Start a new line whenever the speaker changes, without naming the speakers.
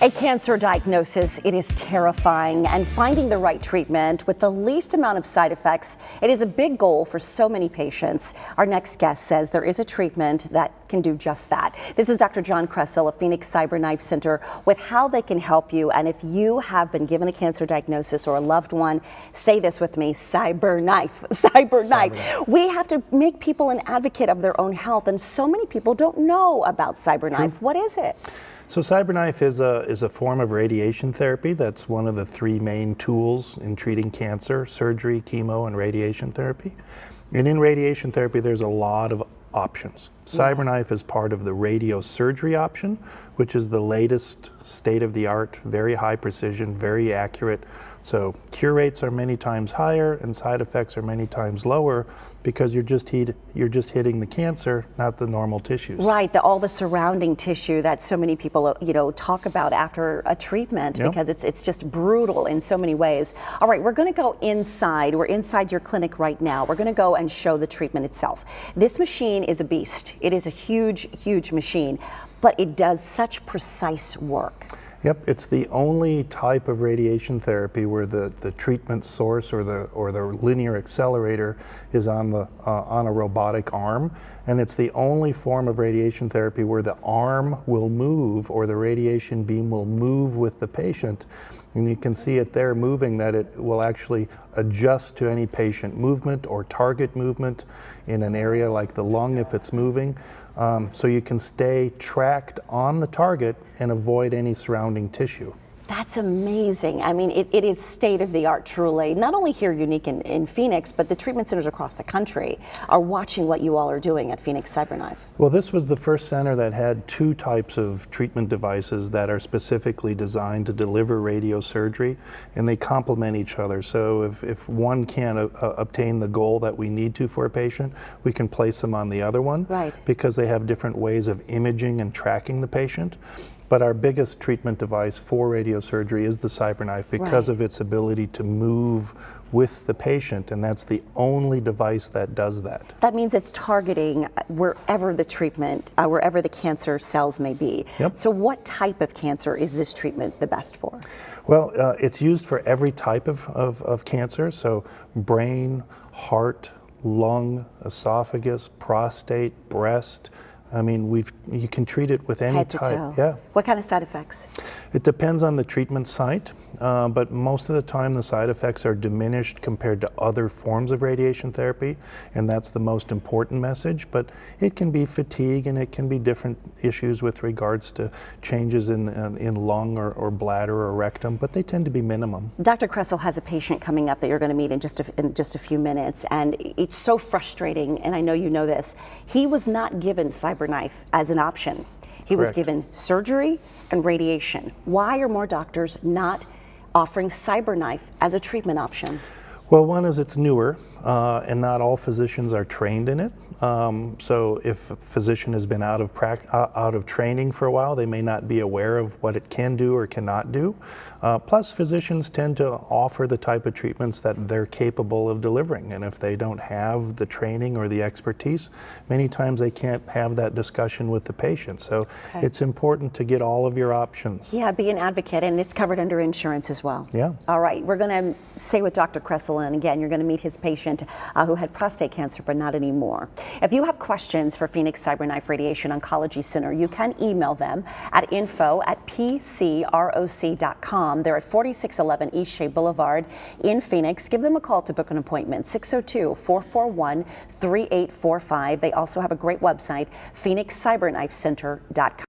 A cancer diagnosis, it is terrifying, and finding the right treatment with the least amount of side effects, it is a big goal for so many patients. Our next guest says there is a treatment that can do just that. This is Dr. John Kressel of Phoenix Cyberknife Center with how they can help you. And if you have been given a cancer diagnosis or a loved one, say this with me: Cyberknife, Cyberknife. We have to make people an advocate of their own health, and so many people don't know about Cyberknife. What is it?
So Cyberknife is a form of radiation therapy. That's one of the three main tools in treating cancer: surgery, chemo, and radiation therapy. And in radiation therapy, there's a lot of options. Cyberknife is part of the radiosurgery option, which is the latest state-of-the-art, very high precision, very accurate. So cure rates are many times higher and side effects are many times lower because you're just hitting the cancer, not the normal tissues.
Right, all the surrounding tissue that so many people, talk about after a treatment, because it's just brutal in so many ways. All right, we're going to go inside. We're inside your clinic right now. We're going to go and show the treatment itself. This machine is a beast. It is a huge, huge machine, but it does such precise work.
Yep, it's the only type of radiation therapy where the treatment source or the linear accelerator is on a robotic arm, and it's the only form of radiation therapy where the arm will move or the radiation beam will move with the patient. And you can see it there moving, that it will actually adjust to any patient movement or target movement in an area like the lung if it's moving. So you can stay tracked on the target and avoid any surrounding tissue.
That's amazing. I mean, it is state of the art, truly. Not only here unique in Phoenix, but the treatment centers across the country are watching what you all are doing at Phoenix Cyberknife.
Well, this was the first center that had two types of treatment devices that are specifically designed to deliver radiosurgery, and they complement each other. So if one can't obtain the goal that we need to for a patient, we can place them on the other one,
right,
because they have different ways of imaging and tracking the patient. But our biggest treatment device for radiosurgery is the Cyberknife because of its ability to move with the patient, and that's the only device that does that.
That means it's targeting wherever the treatment, wherever the cancer cells may be.
Yep.
So what type of cancer is this treatment the best for?
Well, it's used for every type of cancer, so brain, heart, lung, esophagus, prostate, breast. I mean, you can treat it with any
head to
type.
toe.
Yeah.
What kind of side effects?
It depends on the treatment site, but most of the time the side effects are diminished compared to other forms of radiation therapy, and that's the most important message. But it can be fatigue, and it can be different issues with regards to changes in lung or bladder or rectum, but they tend to be minimum.
Dr. Kressel has a patient coming up that you're going to meet in just a few minutes, and it's so frustrating, and I know you know this. He was not given Cyberknife as an option. He was given surgery and radiation. Why are more doctors not offering Cyberknife as a treatment option?
Well, one is it's newer, and not all physicians are trained in it. So if a physician has been out of training for a while, they may not be aware of what it can do or cannot do. Plus, physicians tend to offer the type of treatments that they're capable of delivering, and if they don't have the training or the expertise, many times they can't have that discussion with the patient. So it's important to get all of your options.
Yeah, be an advocate, and it's covered under insurance as well.
Yeah.
All right, we're going to stay with Dr. Kressel, and again, you're going to meet his patient who had prostate cancer, but not anymore. If you have questions for Phoenix Cyberknife Radiation Oncology Center, you can email them at info@pcroc.com. They're at 4611 East Shea Boulevard in Phoenix. Give them a call to book an appointment, 602-441-3845. They also have a great website, phoenixcyberknifecenter.com.